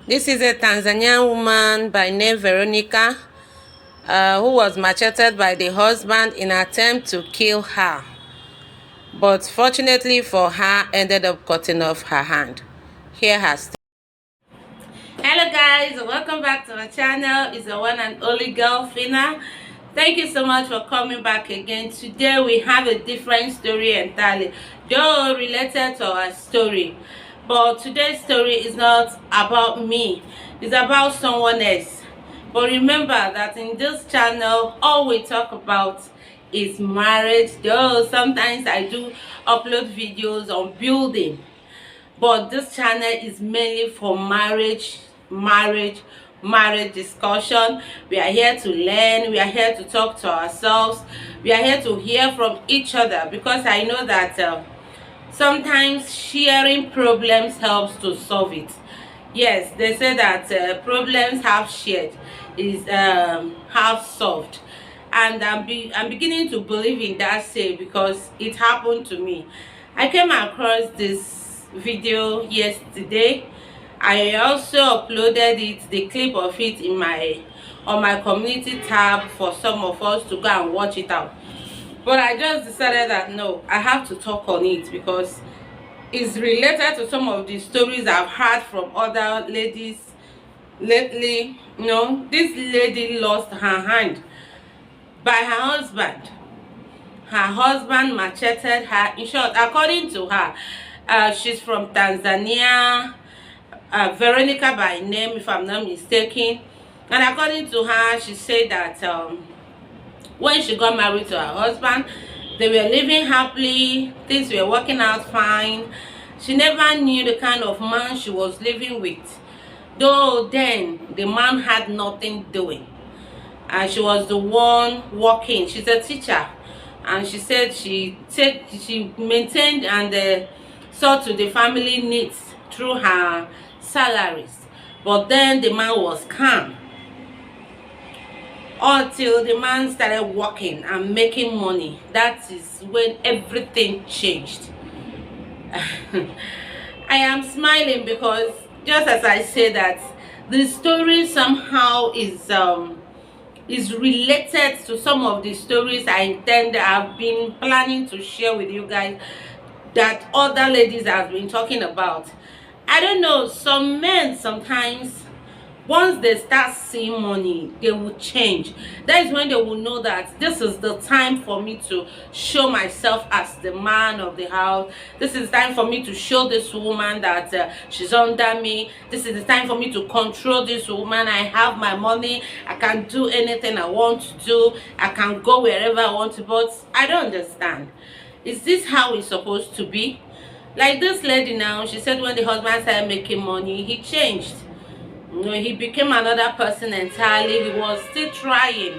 This is a Tanzanian woman by name Veronica who was macheted by the husband in an attempt to kill her. But fortunately for her, ended up cutting off her hand. Here her story. Hello guys, welcome back to my channel. It's the one and only girl Fina. Thank you so much for coming back again. Today we have a different story entirely, though related to our story. But today's story is not about me, it's about someone else. But remember that in this channel all we talk about is marriage, though sometimes I do upload videos on building, but this channel is mainly for marriage discussion. We are here to learn, we are here to talk to ourselves, we are here to hear from each other, because I know that sometimes sharing problems helps to solve it. Yes, they say that problems half shared is half solved, and I'm beginning to believe in that say, because it happened to me. I came across this video yesterday. I also uploaded it, the clip of it, in my on my community tab for some of us to go and watch it out. But I just decided that no, I have to talk on it, because it's related to some of the stories I've heard from other ladies lately. You know, this lady lost her hand by her husband. Her husband macheted her. In short, according to her, she's from Tanzania, Veronica by name, if I'm not mistaken. And according to her, she said that when she got married to her husband, they were living happily, things were working out fine. She never knew the kind of man she was living with, though then the man had nothing doing, and she was the one working. She's a teacher, and she said she maintained and saw to the family needs through her salaries. But then the man was calm until the man started working and making money. That is when everything changed. I am smiling because, just as I say that, the story somehow is related to some of the stories I've been planning to share with you guys, that other ladies have been talking about. I don't know, some men sometimes, once they start seeing money, they will change. That is when they will know that this is the time for me to show myself as the man of the house. This is the time for me to show this woman that she's under me. This is the time for me to control this woman. I have my money. I can do anything I want to do. I can go wherever I want to. But I don't understand. Is this how it's supposed to be? Like this lady now, she said when the husband started making money, he changed. You know, he became another person entirely. He was still trying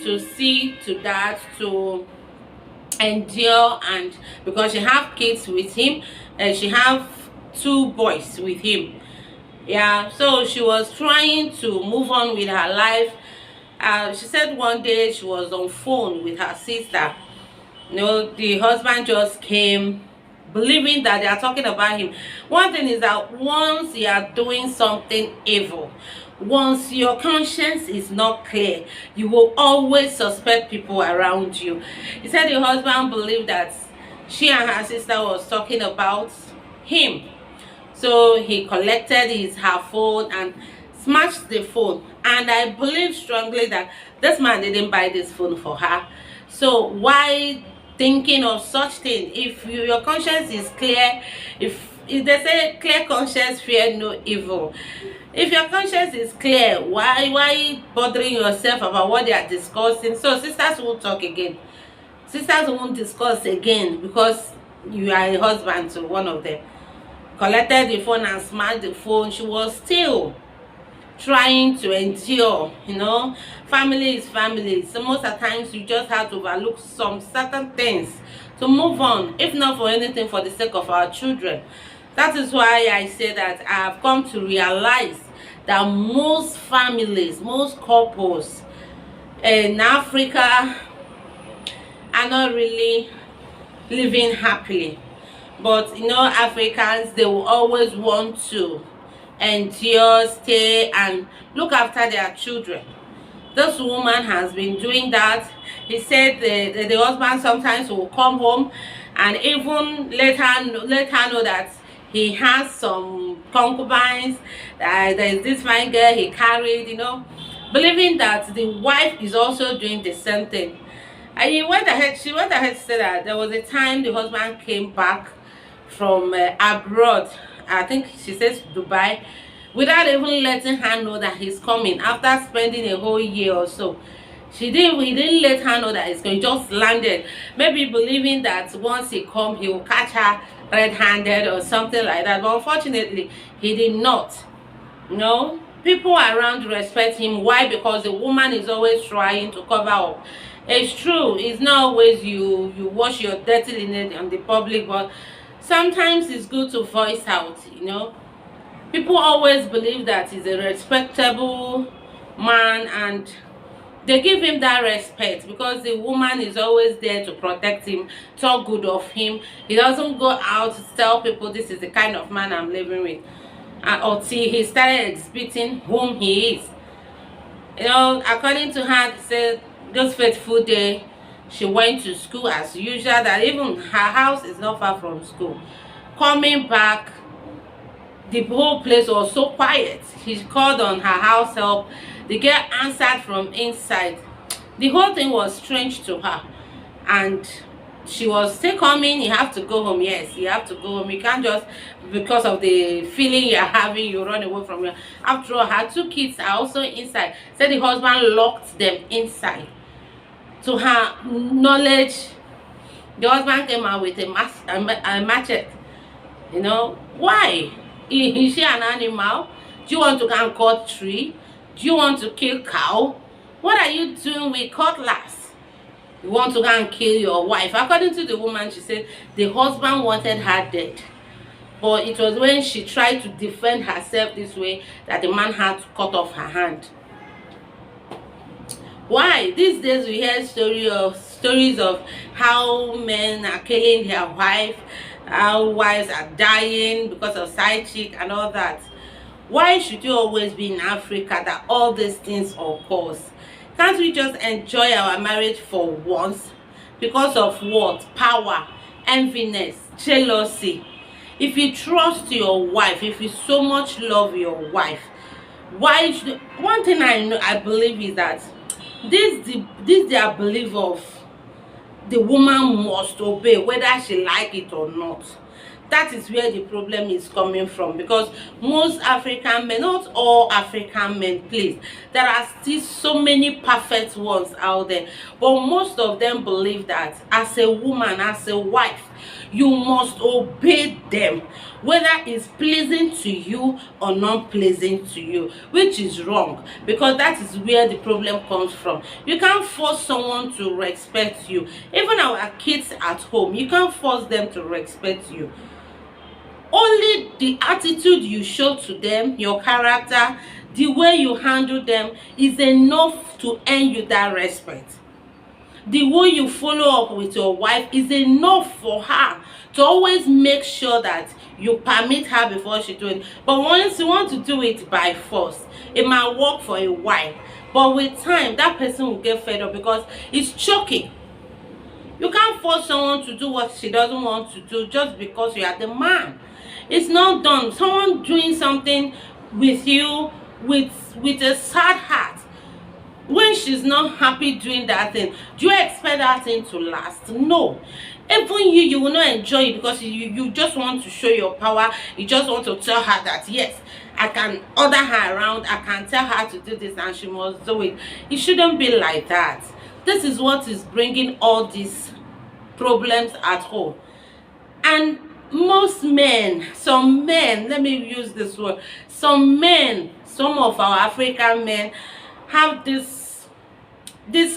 to see to that, to endure, and because she have kids with him, and she have 2 boys with him. Yeah, so she was trying to move on with her life. She said one day she was on phone with her sister. You know, the husband just came, believing that they are talking about him. One thing is that once you are doing something evil, once your conscience is not clear, you will always suspect people around you. He said the husband believed that she and her sister was talking about him, so he collected her phone and smashed the phone. And I believe strongly that this man didn't buy this phone for her. So why thinking of such thing? If your conscience is clear, if they say clear conscience fear no evil, if your conscience is clear, why bothering yourself about what they are discussing? So sisters won't talk again, sisters won't discuss again, because you are a husband to one of them. Collected the phone and smashed the phone. She was still trying to endure. You know, family is family. So most of the times you just have to overlook some certain things to move on, if not for anything, for the sake of our children. That is why I say that I have come to realize that most families, most couples in Africa are not really living happily. But you know, Africans, they will always want to endure, stay, and look after their children. This woman has been doing that. He said the husband sometimes will come home and even let her know that he has some concubines, there is this fine girl he carried, believing that the wife is also doing the same thing. And she went ahead to say that there was a time the husband came back from abroad, I think she says Dubai, without even letting her know that he's coming after spending a whole year or so. He didn't let her know that he's going. He just landed, maybe believing that once he comes he will catch her red-handed or something like that. But unfortunately he did not. People around respect him. Why? Because the woman is always trying to cover up. It's true, it's not always you wash your dirty linen on the public, but sometimes it's good to voice out. People always believe that he's a respectable man, and they give him that respect because the woman is always there to protect him, talk good of him. He doesn't go out to tell people this is the kind of man I'm living with, until he started exhibiting whom he is. According to her, she said those faithful day she went to school as usual, that even her house is not far from school. Coming back, the whole place was so quiet. He called on her house help. The girl answered from inside. The whole thing was strange to her, and she was still coming. You have to go home. Yes, you have to go home. You can't just, because of the feeling you're having, you run away from her. After all, her 2 kids are also inside. Said the husband locked them inside. To her knowledge, the husband came out with a machete. Why? Is she an animal? Do you want to go and cut tree? Do you want to kill cow? What are you doing with cutlass? You want to go and kill your wife? According to the woman, she said the husband wanted her dead, but it was when she tried to defend herself this way that the man had to cut off her hand. Why? These days we hear stories of how men are killing their wife, how wives are dying because of side chick and all that. Why should you always be in Africa that all these things occurs? Can't we just enjoy our marriage for once? Because of what? Power, enviness, jealousy. If you trust your wife, if you so much love your wife, why should... One thing I believe is that this their belief of the woman must obey whether she like it or not. That is where the problem is coming from, because most African men, not all African men, please, there are still so many perfect ones out there, but most of them believe that as a woman, as a wife, you must obey them, whether it's pleasing to you or not pleasing to you, which is wrong, because that is where the problem comes from. You can't force someone to respect you. Even our kids at home, you can't force them to respect you. Only the attitude you show to them, your character, the way you handle them is enough to earn you that respect. The way you follow up with your wife is enough for her to always make sure that you permit her before she do it. But once you want to do it by force, it might work for a while, but with time that person will get fed up because it's choking. You can't force someone to do what she doesn't want to do just because you are the man. It's not done. Someone doing something with you with a sad heart, when she's not happy doing that thing, do you expect that thing to last? No. Even you will not enjoy it, because you just want to show your power. You just want to tell her that yes, I can order her around, I can tell her to do this and she must do it. It shouldn't be like that. This is what is bringing all these problems at home. And most men, some men, let me use this word, some of our African men have this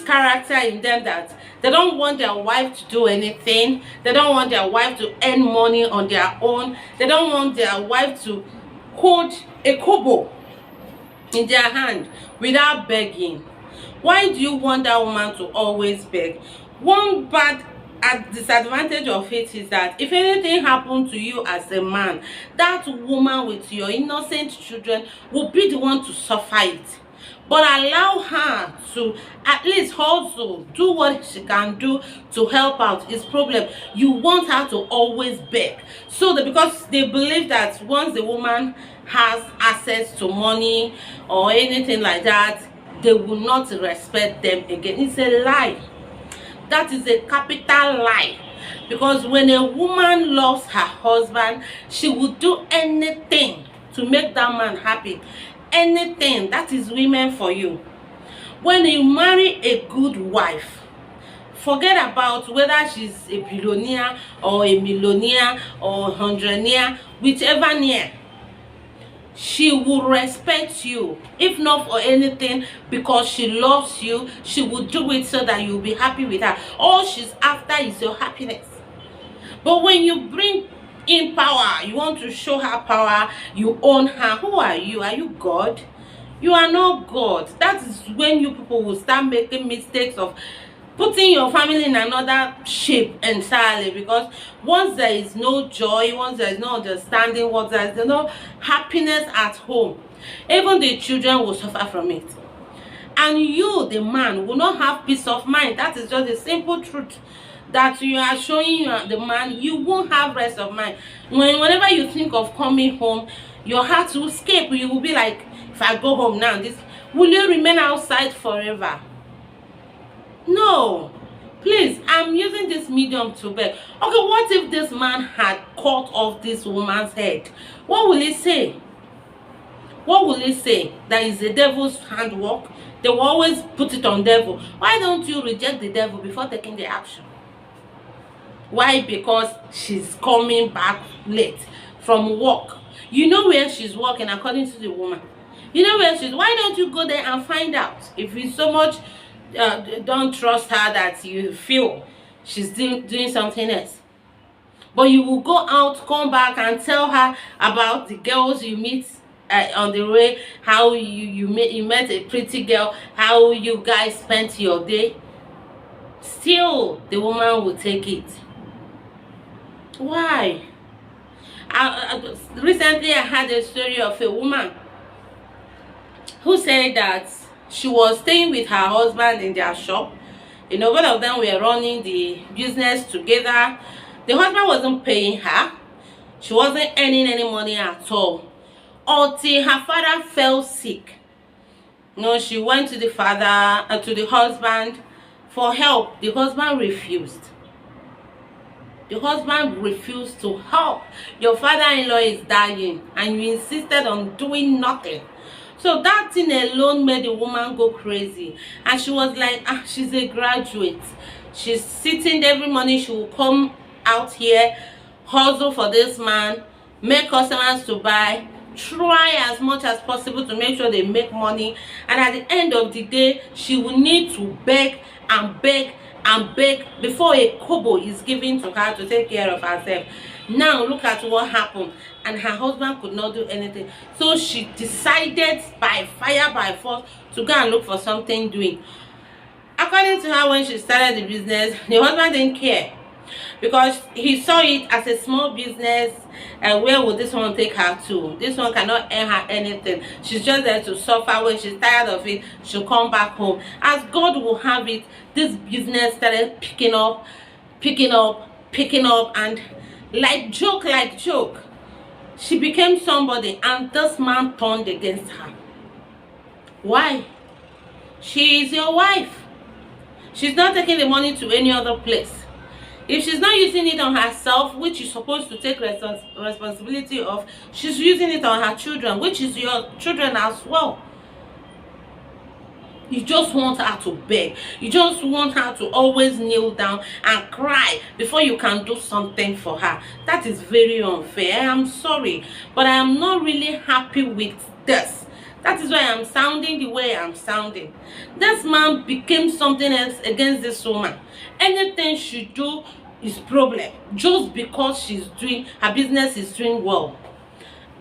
character in them that they don't want their wife to do anything. They don't want their wife to earn money on their own. They don't want their wife to hold a kobo in their hand without begging. Why do you want that woman to always beg? One bad a disadvantage of it is that if anything happened to you as a man, that woman with your innocent children will be the one to suffer it. But allow her to at least also do what she can do to help out his problem. You want her to always beg, so that because they believe that once the woman has access to money or anything like that, they will not respect them again. It's a lie. That is a capital lie. Because when a woman loves her husband, she will do anything to make that man happy. Anything. That is women for you. When you marry a good wife, forget about whether she's a billionaire or a millionaire or a hundredaire, whichever near. She will respect you, if not for anything, because she loves you. She will do it so that you'll be happy with her. All she's after is your happiness. But when you bring in power, you want to show her power, you own her. Who are you? Are you God? You are not God. That is when you people will start making mistakes of putting your family in another shape entirely. Because once there is no joy, once there is no understanding, once there is no happiness at home, even the children will suffer from it. And you, the man, will not have peace of mind. That is just the simple truth that you are showing. You are the man, you won't have rest of mind. Whenever you think of coming home, your heart will escape. You will be like, if I go home now, will you remain outside forever? No. Please, I'm using this medium to beg. Okay, what if this man had cut off this woman's head? What will he say? What will he say? That is the devil's handwork? They will always put it on devil. Why don't you reject the devil before taking the action? Why? Because she's coming back late from work. You know where she's working, according to the woman. You know where she's. Why don't you go there and find out? If you so much don't trust her that you feel she's doing something else. But you will go out, come back and tell her about the girls you meet on the way, how you met a pretty girl, how you guys spent your day. Still, the woman will take it. Why? Recently, I had a story of a woman who said that she was staying with her husband in their shop. You know, both of them were running the business together. The husband wasn't paying her. She wasn't earning any money at all. Until her father fell sick. You know, she went to the father, to the husband for help. The husband refused. The husband refused to help. Your father-in-law is dying and you insisted on doing nothing. So that thing alone made the woman go crazy. And she was like, she's a graduate. She's sitting every morning. She will come out here, hustle for this man, make customers to buy, try as much as possible to make sure they make money. And at the end of the day, she will need to beg and beg and beg before a kobo is given to her to take care of herself. Now look at what happened, and her husband could not do anything. So she decided by fire by force to go and look for something doing. According to her, when she started the business, the husband didn't care, because he saw it as a small business. And where would this one take her to? This one cannot earn her anything. She's just there to suffer. When she's tired of it, she'll come back home. As God will have it, this business started picking up, and like joke, she became somebody, and this man turned against her. Why? She is your wife. She's not taking the money to any other place. If she's not using it on herself, which you're supposed to take responsibility of, she's using it on her children, which is your children as well. You just want her to beg. You just want her to always kneel down and cry before you can do something for her. That is very unfair. I am sorry, but I am not really happy with this. That is why I'm sounding the way I'm sounding. This man became something else against this woman. Anything she do is problem, just because she's doing, her business is doing well.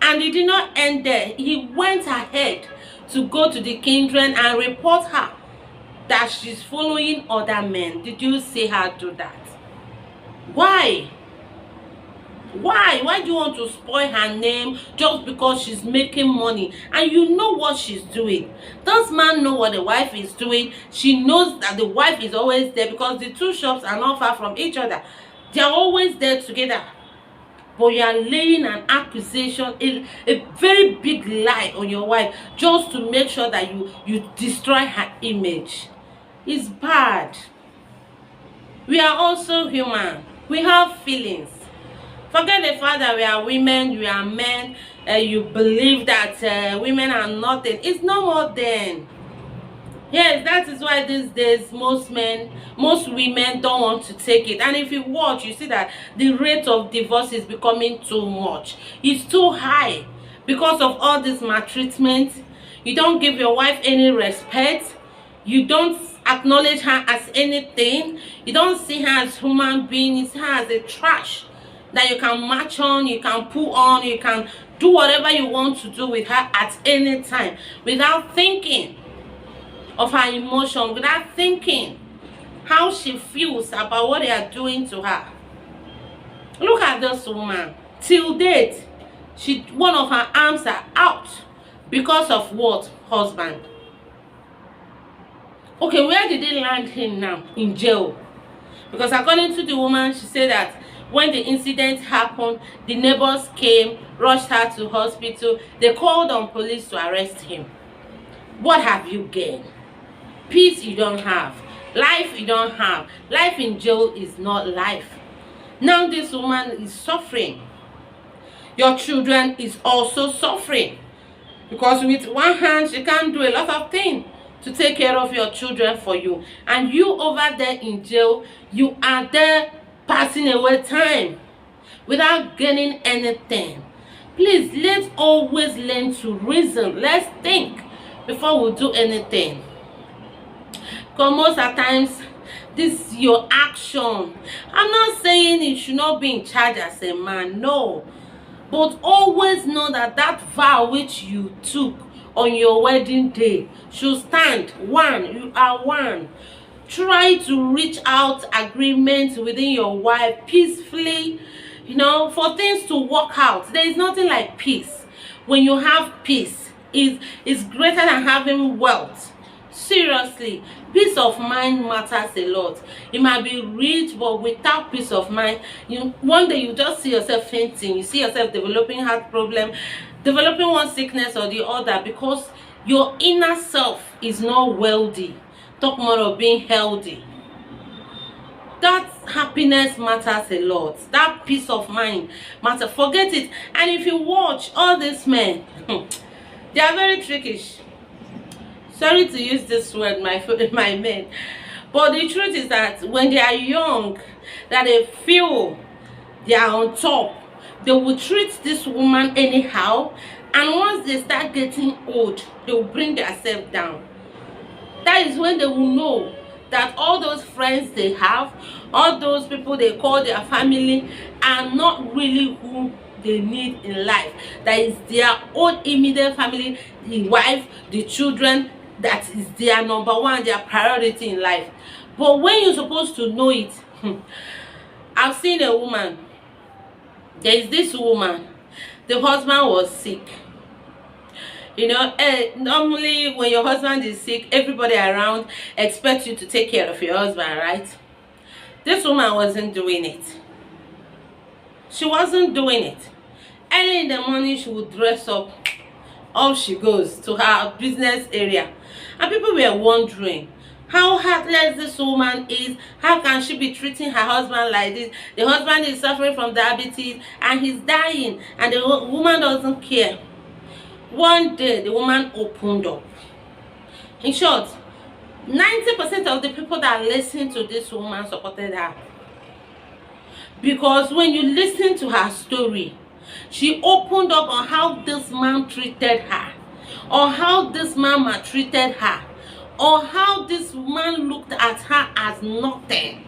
And it did not end there. He went ahead to go to the kindred and report her that she's following other men. Did you see her do that? Why? Why do you want to spoil her name just because she's making money and you know what she's doing? Does man know what the wife is doing? She knows that the wife is always there because the two shops are not far from each other. They are always there together. But you are laying an accusation, a very big lie on your wife just to make sure that you destroy her image. It's bad. We are also human. We have feelings. Forget the fact that we are women, we are men, you believe that women are nothing. It's no more then. Yes, that is why these days most women don't want to take it. And if you watch, you see that the rate of divorce is becoming too much. It's too high because of all this maltreatment. You don't give your wife any respect. You don't acknowledge her as anything. You don't see her as human being. You see her as a trash that you can match on, you can pull on, you can do whatever you want to do with her at any time without thinking of her emotion, without thinking how she feels about what they are doing to her. Look at this woman. Till date, one of her arms are out because of what? Husband. Okay, where did they land him now? In jail. Because according to the woman, she said that when the incident happened, the neighbors came, rushed her to hospital. They called on police to arrest him. What have you gained? Peace you don't have. Life you don't have. Life in jail is not life. Now this woman is suffering. Your children is also suffering. Because with one hand, she can't do a lot of things to take care of your children for you. And you over there in jail, you are there passing away time without gaining anything. Please, let's always learn to reason. Let's think before we do anything. Because most of the times, this is your action. I'm not saying you should not be in charge as a man, no. But always know that that vow which you took on your wedding day should stand. One, you are one. Try to reach out agreements within your wife peacefully, for things to work out. There is nothing like peace. When you have peace, it's greater than having wealth. Seriously, peace of mind matters a lot. You might be rich, but without peace of mind, one day you just see yourself fainting. You see yourself developing heart problem, developing one sickness or the other because your inner self is not wealthy. Talk more of being healthy. That happiness matters a lot. That peace of mind matters. Forget it. And if you watch all these men, they are very trickish. Sorry to use this word, my men. But the truth is that when they are young, that they feel they are on top, they will treat this woman anyhow. And once they start getting old, they will bring themselves down. That is when they will know that all those friends they have, all those people they call their family, are not really who they need in life. That is their own immediate family, the wife, the children, that is their number one, their priority in life. But when you're supposed to know it, I've seen a woman. There is this woman. The husband was sick. Normally when your husband is sick, everybody around expects you to take care of your husband, right? This woman wasn't doing it. She wasn't doing it. Early in the morning, she would dress up. Off she goes to her business area. And people were wondering how heartless this woman is. How can she be treating her husband like this? The husband is suffering from diabetes and he's dying, and the woman doesn't care. One day, the woman opened up. In short, 90% of the people that listened to this woman supported her. Because when you listen to her story, she opened up on how this man treated her, or how this man maltreated her, or how this man looked at her as nothing.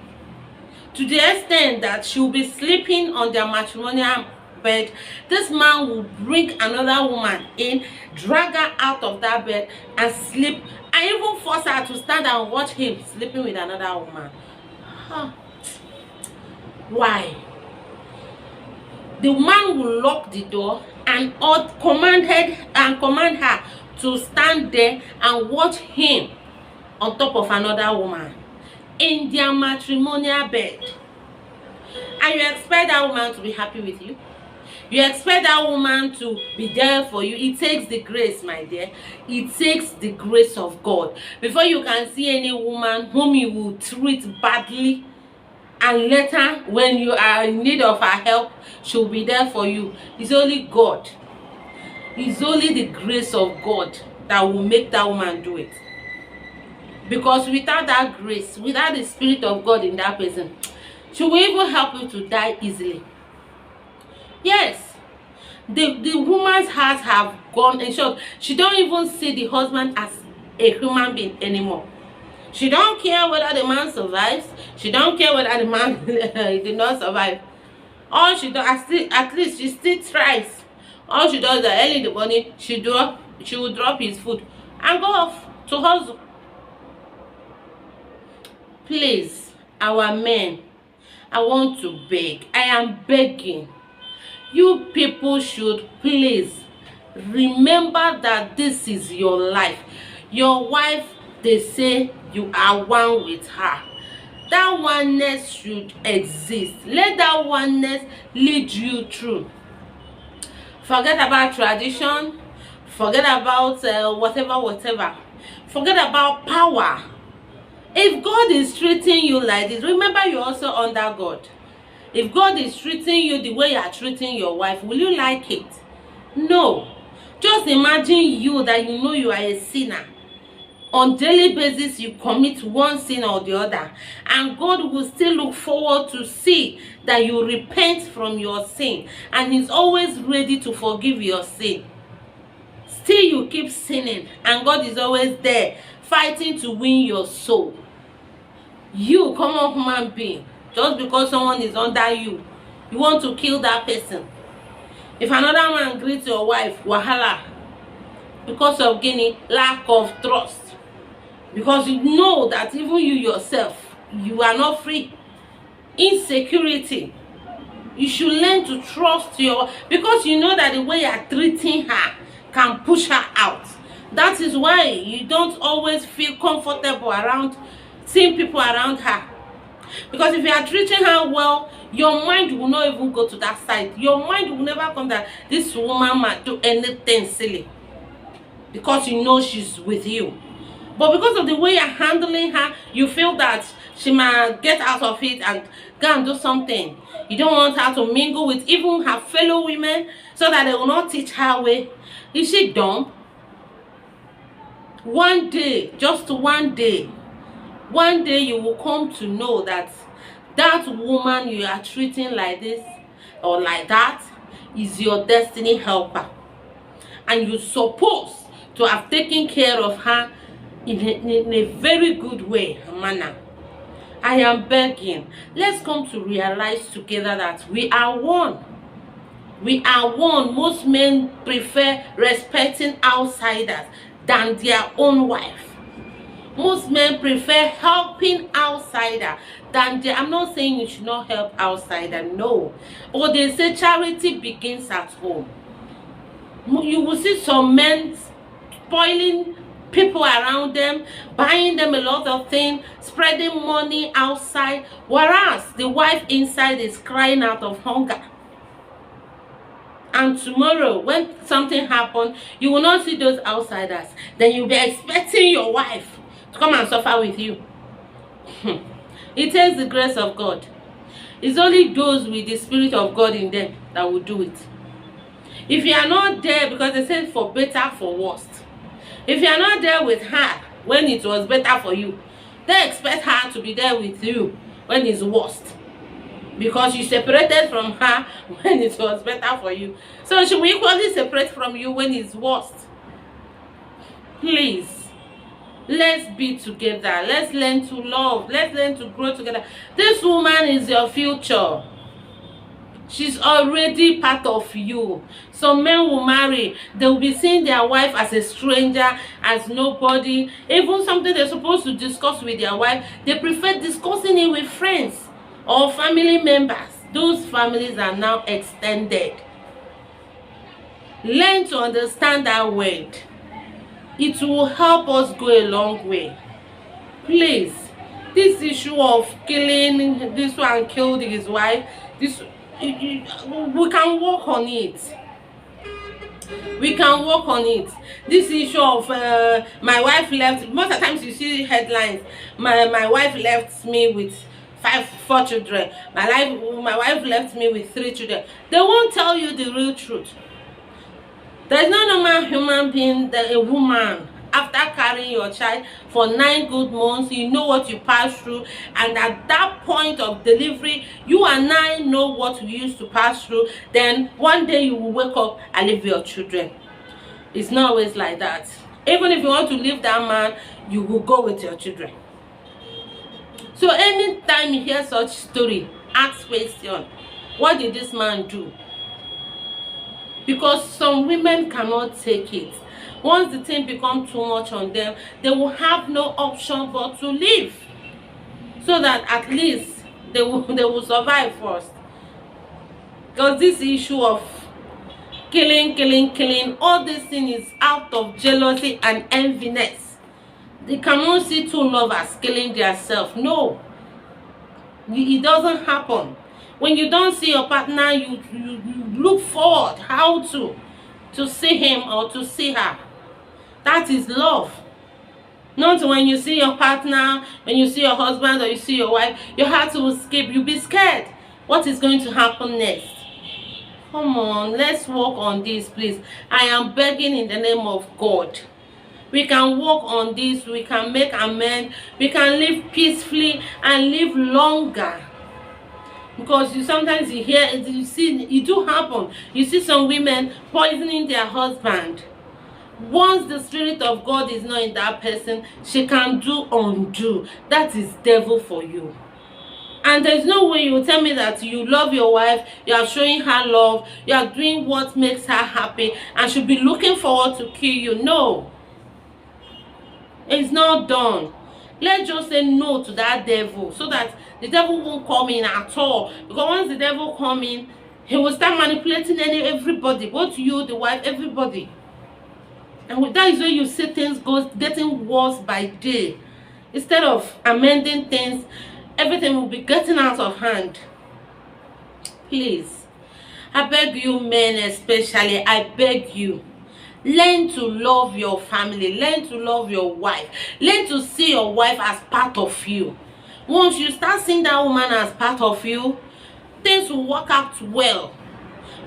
To the extent that she'll be sleeping on their matrimonial bed, this man will bring another woman in, drag her out of that bed and sleep, and even force her to stand and watch him sleeping with another woman. Why? The man will lock the door and command her to stand there and watch him on top of another woman in their matrimonial bed. And you expect that woman to be happy with you? You expect that woman to be there for you? It takes the grace, my dear. It takes the grace of God. Before you can see any woman whom you will treat badly, and later when you are in need of her help, she'll be there for you. It's only God. It's only the grace of God that will make that woman do it. Because without that grace, without the Spirit of God in that person, she will even help you to die easily. Yes, the woman's heart have gone in short. She don't even see the husband as a human being anymore. She don't care whether the man survives. She don't care whether the man did not survive. All she does, at least she still tries. All she does is that early in the morning, she will drop his food and go off to hustle. Please, our men, I want to beg. I am begging. You people should please remember that this is your life. Your wife, they say you are one with her. That oneness should exist. Let that oneness lead you through. Forget about tradition. Forget about whatever. Forget about power. If God is treating you like this, remember you're also under God. If God is treating you the way you are treating your wife, will you like it? No. Just imagine you that you know you are a sinner. On daily basis, you commit one sin or the other. And God will still look forward to see that you repent from your sin. And He's always ready to forgive your sin. Still you keep sinning. And God is always there fighting to win your soul. You, common human being, just because someone is under you, you want to kill that person. If another man greets your wife, wahala, because of lack of trust. Because you know that even you yourself, you are not free. Insecurity. You should learn to trust because you know that the way you are treating her can push her out. That is why you don't always feel comfortable around seeing people around her. Because if you are treating her well, your mind will not even go to that side. Your mind will never come that this woman might do anything silly. Because you know she's with you. But because of the way you're handling her, you feel that she might get out of it and go and do something. You don't want her to mingle with even her fellow women so that they will not teach her way. Is she dumb? One day, just one day you will come to know that that woman you are treating like this or like that is your destiny helper. And you're supposed to have taken care of her in a very good way, manner. I am begging, let's come to realize together that we are one. We are one. Most men prefer respecting outsiders than their own wife. Most men prefer helping outsider than I'm not saying you should not help outsider, no. Or they say charity begins at home. You will see some men spoiling people around them, buying them a lot of things, spreading money outside, whereas the wife inside is crying out of hunger. And tomorrow, when something happens, you will not see those outsiders. Then you'll be expecting your wife to come and suffer with you. It takes the grace of God. It's only those with the Spirit of God in them that will do it. If you are not there, because they said for better, for worse. If you are not there with her when it was better for you, they expect her to be there with you when it's worst. Because you separated from her when it was better for you. So she will equally separate from you when it's worst. Please, let's be together. Let's learn to love. Let's learn to grow together. This woman is your future. She's already part of you. Some men will marry. They will be seeing their wife as a stranger, as nobody. Even something they're supposed to discuss with their wife, they prefer discussing it with friends. or family members. Those families are now extended. Learn to understand that word. It will help us go a long way. Please, this issue of killing, this one killed his wife, we can work on it. We can work on it. This issue of my wife left, most of the times you see headlines, my wife left me with 4 children, my wife left me with 3 children. They won't tell you the real truth. There is no normal human being that a woman, after carrying your child for 9 good months, you know what you pass through, and at that point of delivery, you and I know what we used to pass through. Then one day you will wake up and leave your children. It's not always like that. Even if you want to leave that man, you will go with your children. So anytime you hear such story, ask question, what did this man do? Because some women cannot take it. Once the thing becomes too much on them, they will have no option but to leave, so that at least they will survive first. Because this issue of killing, all this thing is out of jealousy and enviness. They cannot see 2 lovers killing themselves. No, it doesn't happen. When you don't see your partner, you look forward how to see him or to see her. That is love. Not when you see your partner, when you see your husband or you see your wife, your heart will skip. You'll be scared. What is going to happen next? Come on, let's work on this, please. I am begging in the name of God. We can work on this. We can make amends. We can live peacefully and live longer. Because sometimes you hear, you see, it do happen. You see some women poisoning their husband. Once the spirit of God is not in that person, she can do undo. That is devil for you. And there's no way you will tell me that you love your wife, you are showing her love, you are doing what makes her happy, and she'll be looking forward to kill you. No. It's not done. Let's just say no to that devil, so that the devil won't come in at all. Because once the devil come in, he will start manipulating everybody, both you, the wife, everybody. And that is where you see things getting worse by day. Instead of amending things, everything will be getting out of hand. Please, I beg you men especially, I beg you, learn to love your family, learn to love your wife, learn to see your wife as part of you. Once you start seeing that woman as part of you, things will work out well.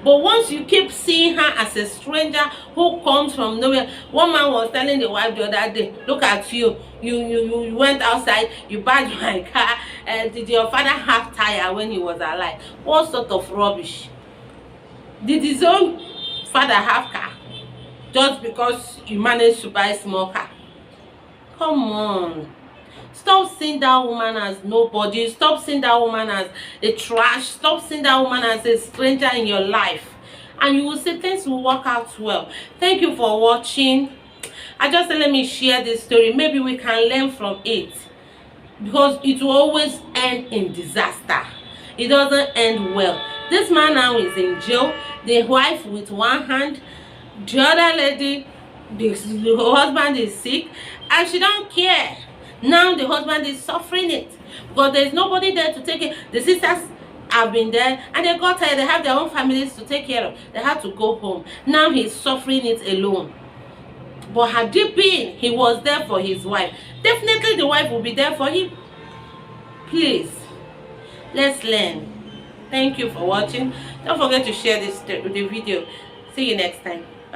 But once you keep seeing her as a stranger who comes from nowhere, one man was telling the wife the other day, look at you, you went outside, you bought my car, did your father have tire when he was alive? What sort of rubbish? Did his own father have car just because you managed to buy a small car? Come on. Stop seeing that woman as nobody. Stop seeing that woman as a trash. Stop seeing that woman as a stranger in your life. And you will see things will work out well. Thank you for watching. I just said let me share this story. Maybe we can learn from it. Because it will always end in disaster. It doesn't end well. This man now is in jail. The wife with one hand. The other lady, the husband is sick. And she don't care. Now the husband is suffering it because there's nobody there to take it. The sisters have been there and they got tired. They have their own families to take care of. They had to go home. Now he's suffering it alone. But had it been, he was there for his wife, definitely the wife will be there for him. Please, let's learn. Thank you for watching. Don't forget to share the video. See you next time.